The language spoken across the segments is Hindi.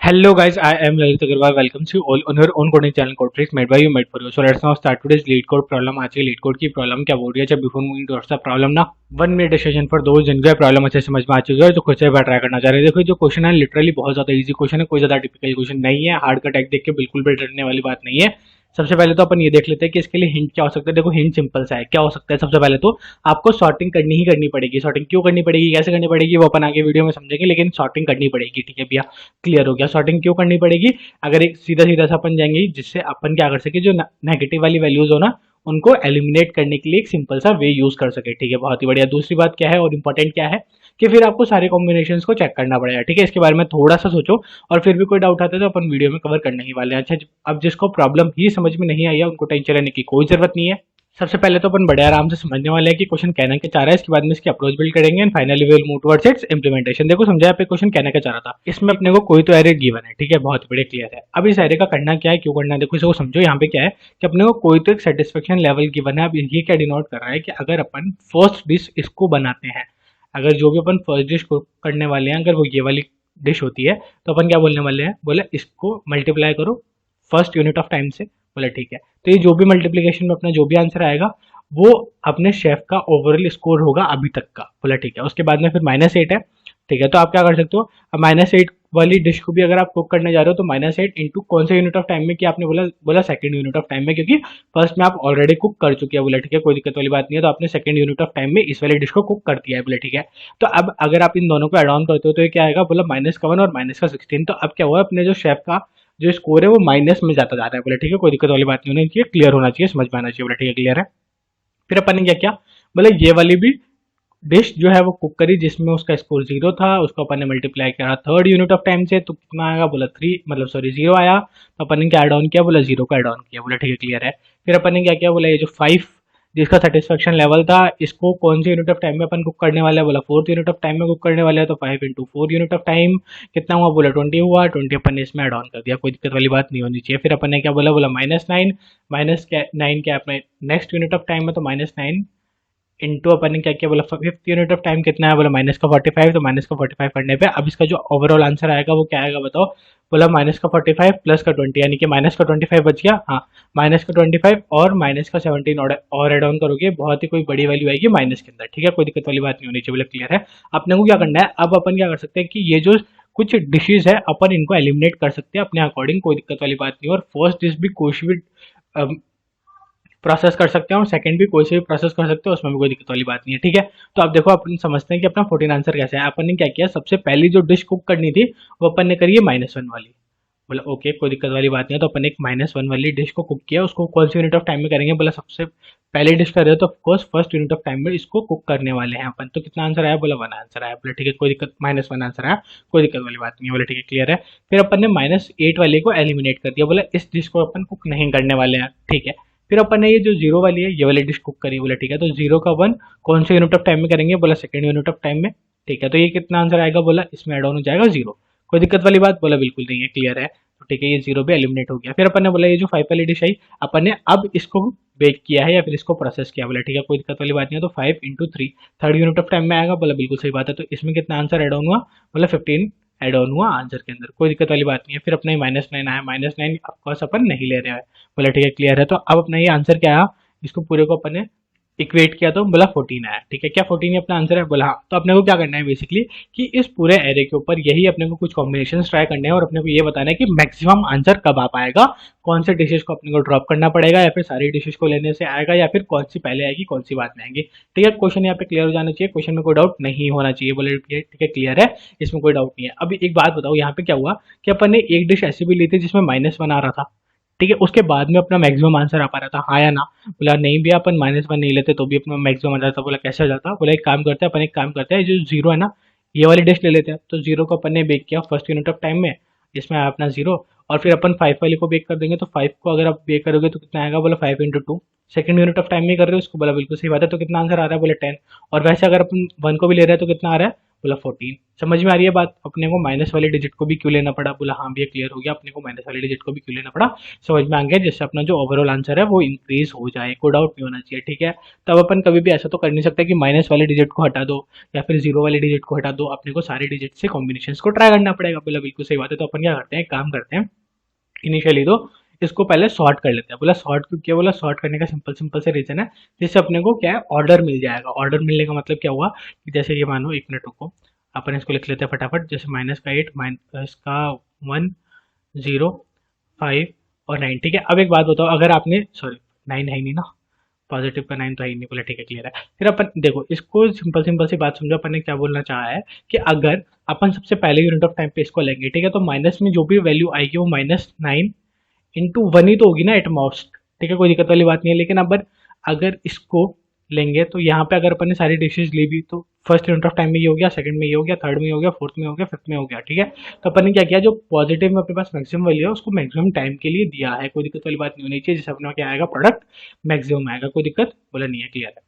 Hello guys, I am Lalit Agarwal. Welcome to all on your own coding channel code tricks made by you, made for you. So let's now start today's lead code problem. आज की lead code की प्रॉब्लम क्या बोल रही है? जब before moving towards the problem ना 1 मिनट डिस्कशन फॉर दोस्त जिनको प्रॉब्लम अच्छे समझ में आ चुकी है तो खुद से ट्राई करना चाह रहे हैं। देखो जो क्वेश्चन है लिटरली बहुत ज्यादा इजी क्वेश्चन है, कोई ज्यादा टिपिकल क्वेश्चन नहीं है। हार्ड का टैग देख के बिल्कुल भी डरने वाली बात नहीं है। सबसे पहले तो अपन ये देख लेते हैं कि इसके लिए हिंट क्या हो सकता है। देखो हिंट सिंपल सा है, क्या हो सकता है। सबसे पहले तो आपको सॉर्टिंग करनी ही करनी पड़ेगी। सॉर्टिंग क्यों करनी पड़ेगी, कैसे करनी पड़ेगी, वो अपन आगे वीडियो में समझेंगे, लेकिन सॉर्टिंग करनी पड़ेगी। ठीक है भैया, क्लियर हो गया। सॉर्टिंग क्यों करनी पड़ेगी, अगर एक सीधा सीधा सा अपन जाएंगे जिससे अपन क्या कर सके, जो नेगेटिव वाली वैल्यूज हो ना उनको एलिमिनेट करने के लिए एक सिंपल सा वे यूज कर सके। ठीक है, बहुत ही बढ़िया। दूसरी बात क्या है और इंपॉर्टेंट क्या है कि फिर आपको सारे कॉम्बिनेशंस को चेक करना पड़ेगा। ठीक है, इसके बारे में थोड़ा सा सोचो और फिर भी कोई डाउट आता है तो अपन वीडियो में कवर करने ही वाले हैं। अच्छा, अब जिसको प्रॉब्लम ही समझ में नहीं आई है उनको टेंशन लेने की कोई जरूरत नहीं है। सबसे पहले तो अपन बड़े आराम से समझने वाले हैं कि क्वेश्चन कहना क्या चाह रहा है, इसके बाद में इसकी अप्रोच बिल्ड करेंगे and finally we will move towards its implementation. देखो समझा पे क्वेश्चन कहना क्या चाह रहा था। इसमें अपने को कोई तो एरे गिवन है, ठीक है, बहुत बड़े क्लियर है। अब इस एरे का करना क्या है, क्यों करना है, देखो इसको समझो। यहाँ पे क्या है कि अपने को कोई तो एक सेटिस्फेक्शन लेवल गिवन है। अब ये क्या डिनोट कर रहा है कि अगर अपन फर्स्ट डिश इसको बनाते हैं, अगर जो भी अपन फर्स्ट डिश करने वाले हैं अगर वो ये वाली डिश होती है तो अपन क्या बोलने वाले हैं, बोले इसको मल्टीप्लाई करो फर्स्ट यूनिट ऑफ टाइम से। बोला ठीक है, तो ये जो भी मल्टीप्लीकेशन में अपना जो भी आंसर आएगा वो अपने शेफ का ओवरऑल स्कोर होगा अभी तक का। बोला ठीक है, उसके बाद में फिर -8 है। ठीक है, तो आप क्या कर सकते हो, अब -8 वाली डिश को भी अगर आप कुक करने जा रहे हो तो -8 इंटू कौन से यूनिट ऑफ टाइम में, कि आपने बोला बोला सेकंड यूनिट ऑफ टाइम में, क्योंकि फर्स्ट में आप ऑलरेडी कुक कर चुके हैं। बोला ठीक है, कोई दिक्कत वाली बात नहीं है। तो आपने सेकंड यूनिट ऑफ टाइम में इस वाली डिश को कुक कर दिया है। बोला ठीक है, तो अब अगर आप इन दोनों को एड ऑन करते हो तो ये क्या आएगा, बोला -1 और -16। तो अब क्या हुआ, अपने जो शेफ का जो स्कोर है वो माइनस में जाता जा रहा है। बोला ठीक है, कोई दिक्कत वाली बात नहीं होनी चाहिए, क्लियर होना चाहिए, समझ में आना चाहिए। बोला ठीक है, क्लियर है। फिर अपन ने क्या किया, बोला ये वाली भी डिश जो है वो कुक करी जिसमें उसका स्कोर 0 था, उसको अपन ने मल्टीप्लाई किया थर्ड यूनिट ऑफ टाइम से, तो कितना आएगा, बोला 3 मतलब सॉरी 0 आया। तो अपन ने क्या एड ऑन किया, बोला 0 का एड ऑन किया। बोला ठीक है, क्लियर है। फिर अपन ने क्या किया, बोला ये जो 5 जिसका सेटिस्फेक्शन लेवल था इसको कौन से यूनिट ऑफ टाइम में अपन कुक करने वाले हैं, बोला फोर्थ यूनिट ऑफ टाइम में कुक करने वाले हैं। तो 5 इंटू 4 यूनिट ऑफ टाइम कितना हुआ, बोला 20 हुआ। 20 अपन ने इसमें एड ऑन कर दिया, कोई दिक्कत वाली बात नहीं होनी चाहिए। फिर अपन ने क्या बोला, बोला -9 -9 क्या अपने नेक्स्ट यूनिट ऑफ टाइम में, तो -9 इंटू अपन ने क्या किया, बोला फिफ्थ यूनिट ऑफ टाइम कितना है, बोला -45। तो -45 करने पे अब इसका जो ओवरऑल आंसर आएगा वो क्या आएगा बताओ, बोला -45 प्लस का 20, यानी कि -25 बच गया। हाँ, -25 और -17 और एड ऑन करोगे, बहुत ही कोई बड़ी वैल्यू आएगी माइनस के अंदर। ठीक है, कोई दिक्कत वाली बात नहीं होनी चाहिए। बोला क्लियर है। अपने को क्या करना है, अब अपन क्या कर सकते हैं कि ये जो कुछ डिशेज है अपन इनको एलिमिनेट कर सकते हैं अपने अकॉर्डिंग, कोई दिक्कत वाली बात नहीं। और फर्स्ट डिश भी कुछ भी प्रोसेस कर सकते हैं और सेकंड भी कोई से भी प्रोसेस कर सकते हैं, उसमें भी कोई दिक्कत वाली बात नहीं है। ठीक है, तो अब देखो अपन समझते हैं कि अपना 14 आंसर कैसे है। अपन ने क्या किया, सबसे पहली जो डिश कुक करनी थी वो अपन ने करी है -1 वाली। बोला ओके, कोई दिक्कत वाली बात नहीं है। तो अपन एक -1 वाली डिश को कुक किया, उसको कौन सी यूनिट ऑफ टाइम में करेंगे, बोला सबसे पहले डिश कर रहे हो तो of course first unit of time में इसको कुक करने वाले हैं अपन। तो कितना आंसर आया, बोला 1 आंसर आया। बोला ठीक है, कोई दिक्कत, -1 आंसर आया, कोई दिक्कत वाली बात नहीं है। बोला ठीक है, क्लियर है। फिर अपन ने -8 वाले को एलिमिनेट कर दिया, बोला इस डिश को अपन कुक नहीं करने वाले हैं। ठीक है, फिर अपन ने ये जो 0 वाली है ये वाली डिश कुक करी। बोला ठीक है, तो 0 का 1 कौन से यूनिट ऑफ टाइम में करेंगे, बोला सेकंड यूनिट ऑफ टाइम में। ठीक है, तो ये कितना आंसर आएगा, बोला इसमें एड ऑन हो जाएगा 0। कोई दिक्कत वाली बात, बोला बिल्कुल नहीं है, क्लियर है। तो ठीक है, ये 0 भी एलिमिनेट हो गया। फिर अपन ने बोला ये जो 5 वाली डिश आई अपन ने अब इसको बेक किया है या फिर इसको प्रोसेस किया। बोला ठीक है, कोई दिक्कत वाली बात नहीं है। तो 5 into 3 third unit of time में आएगा। बोला बिल्कुल सही बात है। तो इसमें कितना आंसर एड ऑन हुआ, बोला 15 एड ऑन हुआ आंसर के अंदर, कोई दिक्कत वाली बात नहीं है। फिर अपना -9 आया, -9 ऑफकोर्स अपन नहीं ले रहे हैं। बोला ठीक है, क्लियर है। तो अब अपना ये आंसर क्या आया, इसको पूरे को अपन ने इक्वेट किया तो बोला 14 आया। ठीक है, क्या 14 ही अपना आंसर है, बोला हाँ। तो अपने को क्या करना है बेसिकली कि इस पूरे एरे के ऊपर यही अपने को कुछ कॉम्बिनेशन ट्राई करने हैं और अपने को ये बताना है कि मैक्सिमम आंसर कब आ पाएगा, कौन से डिशेज को अपने को ड्रॉप करना पड़ेगा या फिर सारी डिशेज को लेने से आएगा या फिर कौन सी पहले आएगी कौन सी बाद में आएंगी। ठीक है, क्वेश्चन यहाँ पे क्लियर हो जाना चाहिए, क्वेश्चन में कोई डाउट नहीं होना चाहिए। बोले ठीक है, क्लियर है, इसमें कोई डाउट नहीं है। अभी एक बात बताओ, यहाँ पे क्या हुआ कि अपन ने एक डिश ऐसी भी ली थी जिसमें -1 आ रहा था। ठीक है, उसके बाद में अपना मैक्सिमम आंसर आ पा रहा था, हाँ या ना। बोला नहीं भी, अपन -1 नहीं लेते तो भी अपना मैक्सिमम आ जाता। बोला कैसे आ जाता, बोला एक काम करते हैं, अपन एक काम करते हैं, जो 0 है ना ये वाली डिश ले लेते हैं। तो 0 को अपन ने बेक किया फर्स्ट यूनिट ऑफ टाइम में, इसमें आया अपना 0। और फिर अपन 5 वाली को बेक कर देंगे। तो 5 को अगर आप बेक करोगे तो कितना आएगा, बोला 5 into 2 second unit of time में कर रहे हो उसको। बोला बिल्कुल सही बात है, तो कितना आंसर आ रहा है, बोला 10। और वैसे अगर अपन 1 को भी ले रहे हैं तो कितना आ रहा है, बोला 14। समझ में आ रही है बात? अपने को माइनस वाले डिजिट को भी क्यों लेना पड़ा? बोला हाँ भैया क्लियर हो गया, अपने को माइनस वाले डिजिट को भी क्यों लेना पड़ा, समझ में आ गया, जिससे अपना जो ओवरऑल आंसर है वो इंक्रीज हो जाए, कोई डाउट नहीं होना चाहिए। ठीक है, तब अपन कभी भी ऐसा तो कर नहीं सकता कि माइनस वाले डिजिट को हटा दो या फिर जीरो वाले डिजिट को हटा दो, अपने को सारे डिजिट से कॉम्बिनेशन को ट्राई करना पड़ेगा। बोला बिल्कुल सही बात है। तो अपन क्या करते हैं, काम करते हैं, इनिशियली तो इसको पहले सॉर्ट कर लेते हैं। बोला सॉर्ट क्यों किया? बोला सॉर्ट करने का सिंपल सिंपल से रीजन है, जिससे अपने को क्या है, ऑर्डर मिल जाएगा। ऑर्डर मिलने का मतलब क्या हुआ कि जैसे ये मानो, एक मिनट रुको, अपन इसको लिख लेते हैं फटाफट। जैसे माइनस का 8, माइनस का 1, 0, 5 और 9। ठीक है, अब एक बात बताओ, अगर आपने, सॉरी 9 है नहीं ना, पॉजिटिव का 9 तो है ही नहीं। बोला ठीक है क्लियर है। फिर अपन देखो इसको सिंपल सिंपल सी बात समझो, अपन ने क्या बोलना चाहा है कि अगर अपन सबसे पहले यूनिट ऑफ टाइम पे इसको लेंगे, ठीक है, तो माइनस में जो भी वैल्यू आएगी वो -9 इंटू 1 ही तो होगी ना एट मोस्ट। ठीक है, कोई दिक्कत वाली बात नहीं है। लेकिन अब अगर इसको लेंगे तो यहाँ पे अगर अपन ने सारी डिशेज ली भी तो फर्स्ट यूनिट ऑफ टाइम में ये हो गया, सेकंड में ये हो गया, थर्ड में ये हो गया, फोर्थ में हो गया, फिफ्थ में हो गया। ठीक है, तो अपन ने क्या किया, जो पॉजिटिव में अपने पास मैक्सिमम वैल्यू है उसको मैक्सिमम टाइम के लिए दिया है, कोई दिक्कत वाली बात नहीं होनी चाहिए, जिससे अपना क्या आएगा, प्रोडक्ट मैक्सिमम आएगा। कोई दिक्कत? बोला नहीं है, क्लियर है।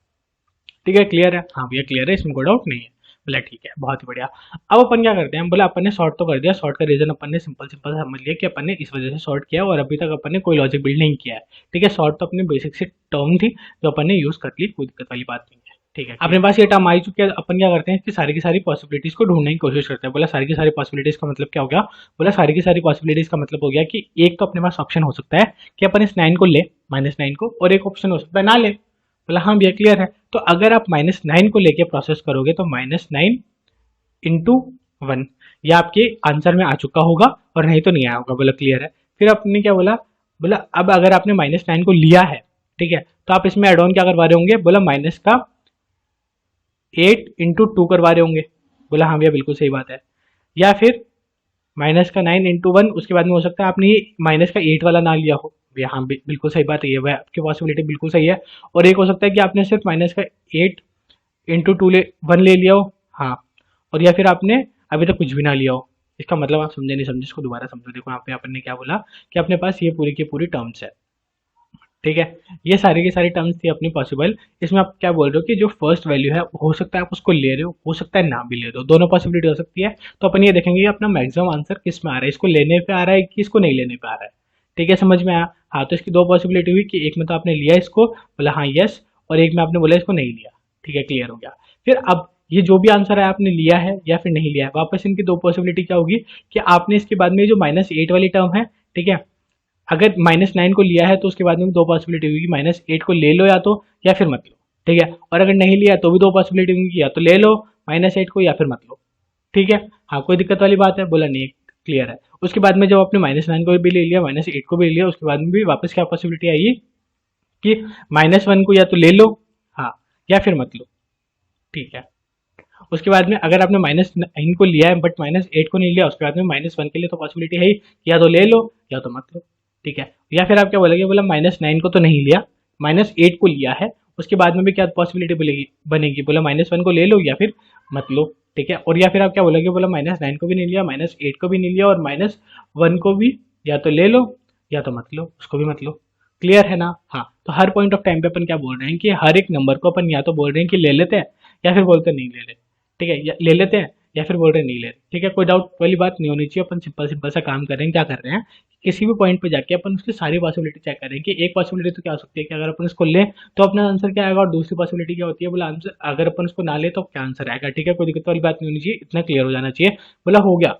ठीक है क्लियर है, हाँ भैया क्लियर है, इसमें कोई डाउट नहीं है। बोला ठीक है, बहुत ही बढ़िया। अब अपन क्या करते हैं, बोला अपन ने सॉर्ट तो कर दिया, सॉर्ट का रीजन अपन ने सिंपल सिंपल समझ लिया कि अपन ने इस वजह से सॉर्ट किया और अभी तक अपन ने कोई लॉजिक बिल्ड नहीं किया है। ठीक है, सॉर्ट तो अपनी बेसिक से टर्म थी जो अपन ने यूज कर ली, कोई दिक्कत वाली बात नहीं है। ठीक है, अपने पास ये टर्म आई चुकी है, अपन क्या करते हैं कि सारी की सारी पॉसिबिलिटीज को ढूंढने की कोशिश करते हैं। बोला सारी की सारी पॉसिबिलिटीज का मतलब क्या हो गया? बोला सारी की सारी पॉसिबिलिटीज का मतलब हो गया कि एक तो अपने पास ऑप्शन हो सकता है कि अपन इस 9 को ले, -9 को, और एक ऑप्शन हो सकता है ना ले। बोला हाँ भैया क्लियर है। तो अगर आप -9 को लेके प्रोसेस करोगे तो -9 इंटू 1 ये आपके आंसर में आ चुका होगा, और नहीं तो नहीं आया होगा। बोला क्लियर है। फिर आपने क्या बोला? बोला अब अगर आपने -9 को लिया है, ठीक है, तो आप इसमें एड ऑन क्या करवा रहे होंगे? बोला माइनस का 8 इंटू 2 करवा रहे होंगे। बोला हाँ भैया बिल्कुल सही बात है। या फिर माइनस का 9 इंटू 1, उसके बाद में हो सकता है आपने ये माइनस का 8 वाला ना लिया हो। भैया हाँ बिल्कुल सही बात है, ये वह आपकी पॉसिबिलिटी बिल्कुल सही है। और एक हो सकता है कि आपने सिर्फ माइनस का 8 इंटू 2 1 ले लिया हो, हाँ, और या फिर आपने अभी तक कुछ भी ना लिया हो। इसका मतलब आप समझे नहीं समझे, इसको दोबारा समझो। देखो यहाँ पे अपन ने क्या बोला कि अपने पास ये पूरी की पूरी टर्म्स है। ठीक है, ये सारी की सारी टर्म्स थी अपनी पॉसिबल। इसमें आप क्या बोल रहे हो कि जो फर्स्ट वैल्यू है हो सकता है आप उसको ले रहे हो सकता है ना भी ले दो, दोनों पॉसिबिलिटी हो सकती है। तो अपन ये देखेंगे कि अपना मैक्सिमम आंसर किस में आ रहा है, इसको लेने पे आ रहा है कि इसको नहीं लेने पे आ रहा है। ठीक है, समझ में आया? हाँ, तो इसकी दो पॉसिबिलिटी हुई कि एक में तो आपने लिया इसको, बोला हाँ यस, और एक में आपने बोला इसको नहीं लिया। ठीक है, क्लियर हो गया। फिर अब ये जो भी आंसर है आपने लिया है या फिर नहीं लिया है, वापस इनकी दो पॉसिबिलिटी क्या होगी कि आपने इसके बाद में जो -8 वाली टर्म है, ठीक है, अगर -9 को लिया है तो उसके बाद में दो पॉसिबिलिटी होगी, -8 को ले लो या फिर मत लो। ठीक है, और अगर नहीं लिया तो भी दो पॉसिबिलिटी होगी, या तो ले लो -8 को या फिर मत लो। ठीक है, हाँ, कोई दिक्कत वाली बात है? बोला नहीं, क्लियर है। उसके बाद में जब आपने -9 को भी ले लिया, -8 को भी ले लिया, उसके बाद में भी वापस क्या पॉसिबिलिटी आई कि -1 को या तो ले लो, हाँ, या फिर मत लो। ठीक है, उसके बाद में अगर आपने -9 को लिया है बट -8 को नहीं लिया, उसके बाद में -1 के लिए तो पॉसिबिलिटी है ही, या तो ले लो या तो मत लो। ठीक है, या फिर आप क्या बोलोगे? बोला -9 को तो नहीं लिया, -8 को लिया है, उसके बाद में भी क्या पॉसिबिलिटी बनेगी? बोला -1 को ले लो या फिर मत लो। ठीक है, और या फिर आप क्या बोलोगे? बोला -9 को भी नहीं लिया, -8 को भी नहीं लिया, और -1 को भी या तो ले लो या तो मत लो, उसको भी मत लो। क्लियर है ना? हाँ, तो हर पॉइंट ऑफ टाइम पे अपन क्या बोल रहे हैं कि हर एक नंबर को अपन या तो बोल रहे हैं कि ले लेते हैं या फिर बोलते नहीं ले लेते। ठीक है, या ले लेते हैं या फिर बोल रहे नहीं ले रहे। ठीक है, कोई डाउट वाली बात नहीं होनी चाहिए। अपन सिंपल सिंपल सा काम कर रहे हैं, क्या कर रहे हैं, किसी भी पॉइंट पे जाके अपन उसकी सारी पॉसिबिलिटी चेक करें कि एक पॉसिबिलिटी तो क्या हो सकती है कि अगर अपन इसको लें तो अपना आंसर क्या आएगा, और दूसरी पॉसिबिलिटी क्या होती है, बोला आंसर अगर अपन उसको ना ले तो क्या आंसर आएगा। ठीक है, कोई दिक्कत वाली बात नहीं होनी चाहिए, इतना क्लियर हो जाना चाहिए। बोला हो गया,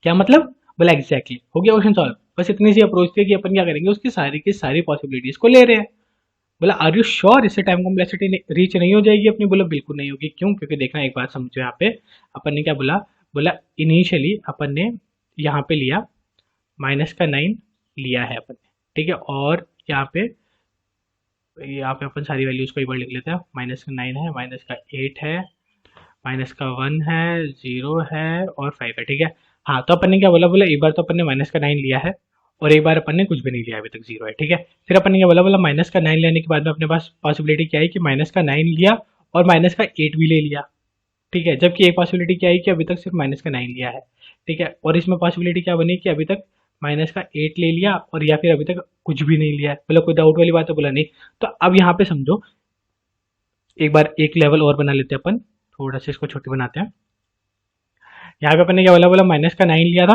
क्या मतलब? बोला एग्जैक्टली हो गया क्वेश्चन सॉल्व। बस इतनी सी अप्रोच थी कि अपन क्या करेंगे, उसकी सारी की सारी पॉसिबिलिटीज को ले रहे हैं। बोला आर यू श्योर इससे टाइम कॉम्प्लेक्सिटी रीच नहीं हो जाएगी अपनी? बोला बिल्कुल नहीं होगी। क्यों? क्योंकि देखना, एक बात समझो यहाँ पे, अपन ने क्या बोला? बोला इनिशियली अपन ने यहाँ पे लिया -9 लिया है अपन ने, ठीक है, और यहाँ पे अपन सारी वैल्यूज को एक बार लिख लेते हैं। -9 है, -8 है, -1 है, 0 है और 5 है। ठीक है, हाँ, तो अपन ने क्या बोला? बोला एक बार तो अपन ने -9 लिया है और एक बार अपन ने कुछ भी नहीं लिया, अभी तक 0 है। ठीक है, फिर अपन ने क्या बोला? बोला -9 लेने के बाद में अपने पास पॉसिबिलिटी क्या है कि -9 लिया और -8 भी ले लिया। ठीक है, जबकि एक पॉसिबिलिटी क्या है कि अभी तक सिर्फ -9 लिया है। ठीक है, और इसमें पॉसिबिलिटी क्या बनी कि अभी तक -8 ले लिया और या फिर अभी तक कुछ भी नहीं लिया है। बोला कोई डाउट वाली बात है? बोला नहीं। तो अब यहाँ पे समझो, एक बार एक लेवल और बना लेते हैं अपन, थोड़ा सा इसको छोटी बनाते हैं। यहाँ पे अपन ने क्या बोला, बोला माइनस का 9 लिया था,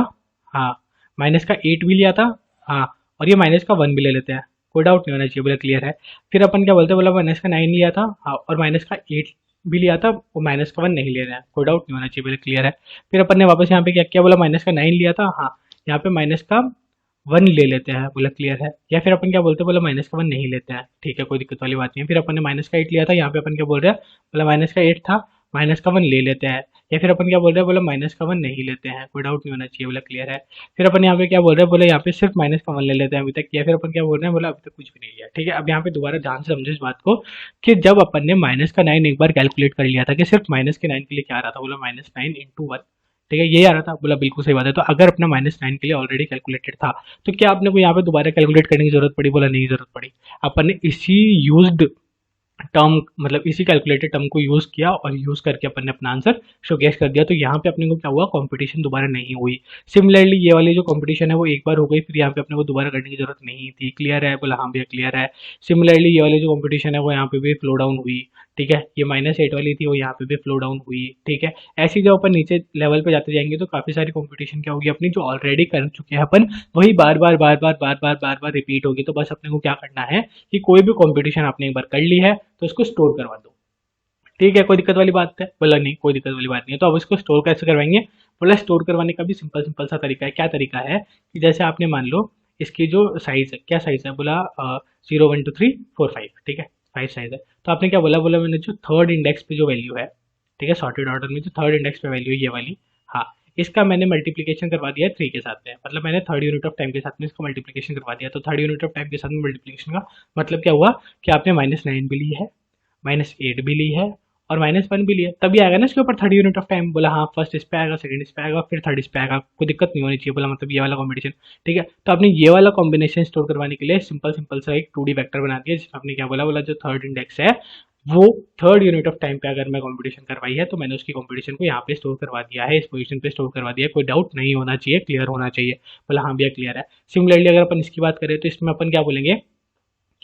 हाँ माइनस का 8 भी लिया था, हाँ और ये माइनस का 1 भी ले लेते हैं, कोई डाउट नहीं होना चाहिए, बोला क्लियर है। फिर अपन क्या बोलते हैं, बोला माइनस का 9 लिया था, हाँ और माइनस का 8 भी लिया था, वो माइनस का 1 नहीं ले रहे हैं, कोई डाउट नहीं होना चाहिए, बोला क्लियर है। फिर अपन ने वापस यहाँ पे क्या किया, बोला माइनस का 9 लिया था, हाँ यहाँ पे माइनस का 1 ले लेते हैं, बोला क्लियर है। या फिर अपन क्या बोलते हैं, बोला माइनस का 1 नहीं लेते हैं, ठीक है कोई दिक्कत वाली बात नहीं है। फिर अपन ने माइनस का 8 लिया था, यहाँ पे अपन क्या बोल रहे हैं, बोला माइनस का 8 था, माइनस का 1 ले लेते हैं। या फिर अपन क्या बोल रहे हैं, बोला माइनस का 1 नहीं लेते हैं, कोई डाउट नहीं होना चाहिए, बोला क्लियर है। फिर अपन यहाँ पे क्या बोल रहे हैं, बोला यहाँ पे सिर्फ माइनस का 1 ले लेते हैं अभी तक। या फिर अपन क्या बोल रहे हैं, बोला अभी तक कुछ भी नहीं लिया, ठीक है। अब यहाँ पे दोबारा ध्यान से समझो इस बात को कि जब अपन ने माइनस का 9 एक बार कैलकुलेट कर लिया था कि सिर्फ माइनस के 9 के लिए क्या आ रहा था, बोला माइनस 9 इंटू 1, ठीक है ये आ रहा था, बोला बिल्कुल सही बात है। तो अगर अपना माइनस 9 के लिए ऑलरेडी कैलकुलेटेड था तो क्या आपने को यहाँ पे दोबारा कैलकुलेट करने की जरूरत पड़ी, बोला नहीं जरूरत पड़ी। अपन ने इसी यूज्ड टर्म, मतलब इसी कैलकुलेटेड टर्म को यूज किया और यूज करके अपन ने अपना आंसर शोकेस कर दिया। तो यहाँ पे अपने को क्या हुआ, कंपटीशन दोबारा नहीं हुई। सिमिलरली ये वाली जो कंपटीशन है वो एक बार हो गई, फिर यहाँ पे अपने को दोबारा करने की जरूरत नहीं थी, क्लियर है, बोला हाँ भैया क्लियर है। सिमिलरली ये वाली जो कंपटीशन है वो यहाँ पे भी फ्लो डाउन हुई, ठीक है। ये -8 वाली थी वो यहाँ पे भी फ्लो डाउन हुई, ठीक है। ऐसी जब अपन नीचे लेवल पे जाते जाएंगे तो काफी सारी कंपटीशन क्या होगी अपनी, जो ऑलरेडी कर चुके हैं अपन, वही बार बार बार बार बार बार बार बार रिपीट होगी। तो बस अपने को क्या करना है कि कोई भी कंपटीशन आपने एक बार कर ली है तो उसको स्टोर करवा दो, ठीक है कोई दिक्कत वाली बात है, बोला नहीं कोई दिक्कत वाली बात नहीं है। तो अब इसको स्टोर कैसे करवाएंगे, बोला स्टोर करवाने का भी सिंपल सिंपल सा तरीका है। क्या तरीका है कि जैसे आपने मान लो इसकी जो साइज है, क्या साइज है, बोला 0 1 2 3 4 5, ठीक है 5 साइज है। तो आपने क्या बोला, बोला मैंने जो थर्ड इंडेक्स पे जो वैल्यू है, ठीक है सॉर्टेड ऑर्डर में जो थर्ड इंडेक्स पे वैल्यू है ये वाली, हाँ इसका मैंने मल्टीप्लीकेशन करवा दिया है 3 के साथ में, मतलब मैंने थर्ड यूनिट ऑफ टाइम के साथ में इसका मल्टीप्लीकेशन करवा दिया। तो थर्ड यूनिट ऑफ टाइम के साथ में मल्टीप्लीकेशन का मतलब क्या हुआ कि आपने -9 भी ली है, -8 भी ली है और -1 भी लिया, तभी आएगा ना इसके ऊपर थर्ड यूनिट ऑफ टाइम। बोला हाँ फर्स्ट इस पे आएगा, सेकंड इस पे आएगा, फिर थर्ड इस पे आएगा, कोई दिक्कत नहीं होनी चाहिए, बोला मतलब ये वाला कॉम्बिनेशन, ठीक है। तो आपने ये वाला कॉम्बिनेशन स्टोर करवाने के लिए सिंपल सिंपल सा एक 2D वेक्टर बना दिया, जिसमें आपने क्या बोला, बोला जो थर्ड इंडेक्स है वो थर्ड यूनिट ऑफ टाइम पे अगर मैं कंपटीशन करवाई है तो मैंने उसकी कंपटीशन को यहाँ पे स्टोर करवा दिया है, इस पोजीशन पे स्टोर करवा दिया है, कोई डाउट नहीं होना चाहिए, क्लियर होना चाहिए। बोला हाँ भैया क्लियर है। सिमिलरली अगर अपन इसकी बात करें तो इसमें अपन क्या बोलेंगे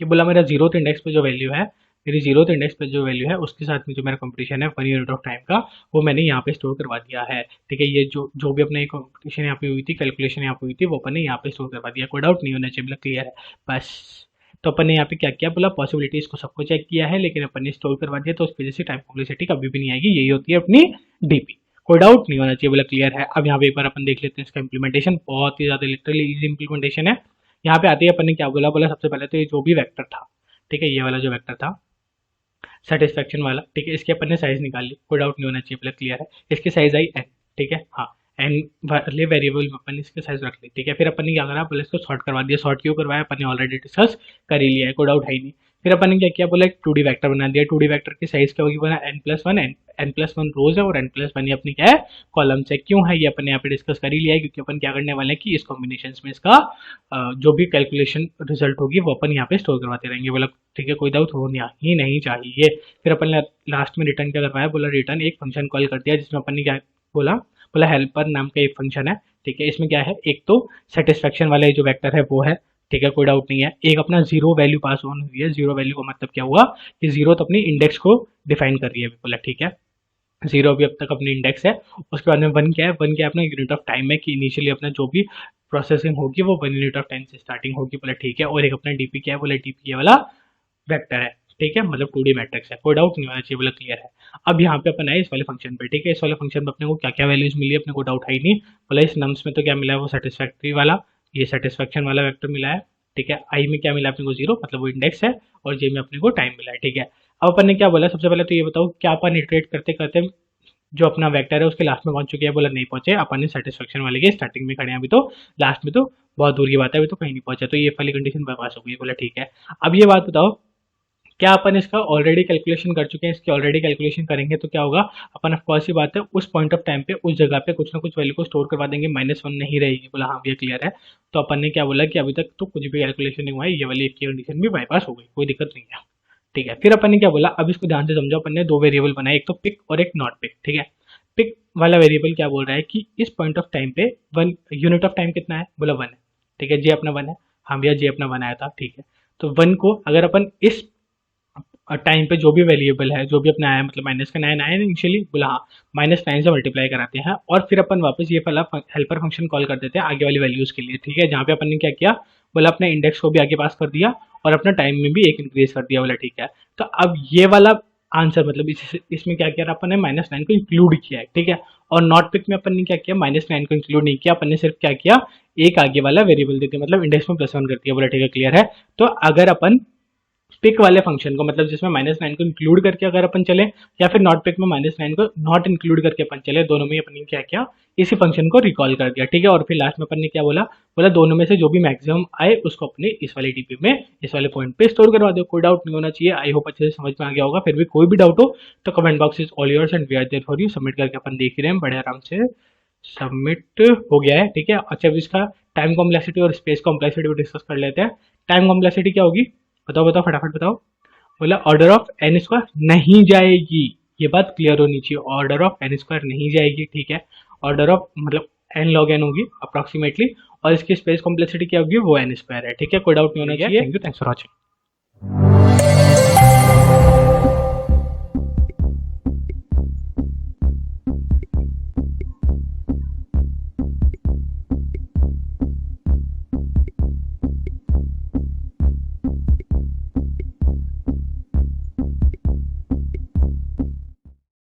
कि बोला मेरा 0th इंडेक्स पे जो वैल्यू है, मेरी 0th इंडेक्स पे जो वैल्यू है उसके साथ में जो मेरा कंपटीशन है 1 यूनिट ऑफ टाइम का, वो मैंने यहाँ पे स्टोर करवा दिया है, ठीक है। ये जो जो भी अपना कंपटीशन यहाँ पे हुई थी, कैलकुलेशन यहाँ पे हुई थी, वो अपन ने यहाँ पे स्टोर करवा दिया, कोई डाउट नहीं होना चाहिए, बोला क्लियर है बस। तो अपन ने यहाँ पे क्या किया, बोला पॉसिबिलिटीज को सबको चेक किया है लेकिन अपन ने स्टोर करवा दिया, तो उस वजह से टाइम कॉम्प्लेक्सिटी कभी भी नहीं आएगी, यही होती है अपनी डीपी, कोई डाउट नहीं होना चाहिए, बोला क्लियर है। अब यहाँ पे एक बार अपन देख लेते हैं इसका इंप्लीमेंटेशन, बहुत ही ज्यादा लिटरली इजी इंप्लीमेंटेशन है। यहाँ पे आते ही अपन ने क्या बोला, बोला सबसे पहले तो ये जो भी वेक्टर था, ठीक है ये वाला जो वेक्टर था सेटिस्फेक्शन वाला, ठीक है इसके अपन ने साइज निकाल ली, कोई डाउट नहीं होना चाहिए, प्लस क्लियर है। इसकी साइज आई n, ठीक है हाँ एन वाले वेरिएबल में अपन ने इसके साइज रख ली, ठीक है। फिर अपन ने क्या करा, बोले इसको सॉर्ट करवा दिया, सॉर्ट क्यों करवाया अपन ने ऑलरेडी डिस्कस कर ही लिया है, कोई डाउट है ही नहीं। फिर अपन ने क्या किया, बोला एक 2D वेक्टर बना दिया, 2D वेक्टर की साइज क्या होगी, बोला n+1, n+1 रोज है और n+1 ये अपनी क्या है कॉलम्स है। क्यों है ये अपन यहाँ पे डिस्कस कर ही लिया है, क्योंकि अपन क्या करने वाले हैं कि इस कॉम्बिनेशन में इसका जो भी कैलकुलेशन रिजल्ट होगी वो अपन यहाँ पे स्टोर करवाते रहेंगे, बोला ठीक है कोई डाउट होना ही नहीं चाहिए। फिर अपन ने लास्ट में रिटर्न क्या करवाया, बोला रिटर्न एक फंक्शन कॉल कर दिया, जिसमें अपन ने क्या बोला, बोला हेल्पर नाम का एक फंक्शन है, ठीक है। इसमें क्या है, एक तो सेटिस्फेक्शन वाला जो वेक्टर है वो है, ठीक है कोई डाउट नहीं है। एक अपना जीरो वैल्यू पास ऑन हुई है, जीरो वैल्यू का मतलब क्या हुआ कि जीरो तो अपनी इंडेक्स को डिफाइन कर रही है, बोला ठीक है जीरो भी अब तक अपनी इंडेक्स है। उसके बाद में वन क्या है, वन क्या है अपना यूनिट ऑफ टाइम है कि इनिशियली अपना जो भी प्रोसेसिंग होगी वो 1 यूनिट ऑफ टाइम से स्टार्टिंग होगी, बोला ठीक है। और एक अपना डीपी क्या है, बोला डीपी वाला वेक्टर है, ठीक है मतलब 2D मैट्रिक्स है, कोई डाउट नहीं होना चाहिए, बोला क्लियर है। अब यहाँ पे अपन आए इस वाले फंक्शन पे, ठीक है इस वाले फंक्शन में अपने को क्या क्या वैल्यूज मिली है अपने को डाउट है ही नहीं। बोला इस नम्स में तो क्या मिला है, वो सेटिस्फैक्ट्री वाला, ये सेटिस्फेक्शन वाला वेक्टर मिला है, ठीक है। आई में क्या मिला अपने को 0 मतलब वो इंडेक्स है, और जे में अपने को टाइम मिला है, ठीक है। अब अपन ने क्या बोला, सबसे पहले तो ये बताओ क्या अपन इटरेट करते करते जो अपना वेक्टर है उसके लास्ट में पहुंच चुके हैं, बोला नहीं पहुंचे, अपन ने सेटिस्फेक्शन वाले के स्टार्टिंग में खड़े हैं, अभी तो लास्ट में तो बहुत दूर की बात है, अभी तो कहीं नहीं पहुंचा, तो ये वाली कंडीशन बाईपास हो गई, बोला ठीक है। अब ये बात बताओ क्या अपन इसका ऑलरेडी कैलकुलेशन कर चुके हैं, इसकी ऑलरेडी कैलकुलेशन करेंगे तो क्या होगा, अपन ऑफकोर्स ही बात है उस पॉइंट ऑफ टाइम पे उस जगह पे कुछ ना कुछ वैल्यू को स्टोर करवा देंगे, -1 नहीं रहेगी, बोला हाँ भैया क्लियर है। तो अपन ने क्या बोला कि अभी तक तो कुछ भी कैलकुलेशन नहीं हुआ है, ये वाली एक कंडीशन भी बाईपास हो गई, कोई दिक्कत नहीं है, ठीक है। फिर अपन ने क्या बोला, अब इसको ध्यान से समझो, अपन ने दो वेरिएबल बनाए, एक तो पिक और एक नॉट पिक, ठीक है। पिक वाला वेरिएबल क्या बोल रहा है कि इस पॉइंट ऑफ टाइम पे वन यूनिट ऑफ टाइम कितना है, बोला 1 है, ठीक है जे अपना 1 है, हाँ भैया जे अपना 1 आया था, ठीक है। तो 1 को अगर अपन इस टाइम पे जो भी वेरिएबल है, जो भी अपने आया, मतलब माइनस का 9 आया इनिशियली, बोला हाँ -9 से मल्टीप्लाई कराते हैं और फिर अपन वापस ये वाला हेल्पर फंक्शन कॉल कर देते हैं आगे वाली वैल्यूज के लिए, ठीक है। जहाँ पे अपन ने क्या किया, बोला अपने इंडेक्स को भी आगे पास कर दिया और अपना टाइम में भी एक इंक्रीज कर दिया, बोला ठीक है। तो अब ये वाला आंसर, मतलब इसमें क्या किया अपन ने, -9 को इंक्लूड किया है, ठीक है। और नॉट पिक में अपन ने क्या किया, -9 को इंक्लूड नहीं किया, अपन ने सिर्फ क्या किया, एक आगे वाला वेरिएबल दे दिया, मतलब इंडेक्स में +1 कर दिया, बोला ठीक है क्लियर है। तो अगर अपन पिक वाले फंक्शन को, मतलब जिसमें -9 को इंक्लूड करके अगर अपन चले, या फिर नॉट पिक में -9 को नॉट इंक्लूड करके अपन चले, दोनों में अपन ने क्या किया, इसी फंक्शन को रिकॉल कर दिया, ठीक है। और फिर लास्ट में अपन ने क्या बोला, बोला दोनों में से जो भी मैक्सिमम आए उसको अपने इस वाले टीपी में, इस वाले पॉइंट पे स्टोर करवा दो, कोई डाउट नहीं होना चाहिए। आई होप अच्छे से समझ में आ गया होगा। फिर भी कोई भी डाउट हो तो comment box is all yours and we are there for you. Submit करके अपन देख ही रहे हैं, बड़े आराम से सबमिट हो गया है, ठीक है। अच्छा, अभी इसका टाइम कॉम्प्लेक्सिटी और स्पेस कॉम्प्लेक्सिटी भी डिस्कस कर लेते हैं। टाइम कॉम्प्लेक्सिटी क्या होगी, बताओ बताओ फटाफट बताओ। बोला ऑर्डर ऑफ एन स्क्वायर नहीं जाएगी, ये बात क्लियर होनी चाहिए, ऑर्डर ऑफ एन स्क्वायर नहीं जाएगी, ठीक है। ऑर्डर ऑफ मतलब एन लॉग एन होगी अप्रॉक्सीमेटली, और इसकी स्पेस कॉम्प्लेक्सिटी क्या होगी, वो एन स्क्वायर है, ठीक है। कोई डाउट नहीं होना चाहिए। Thank you, thanks for watching.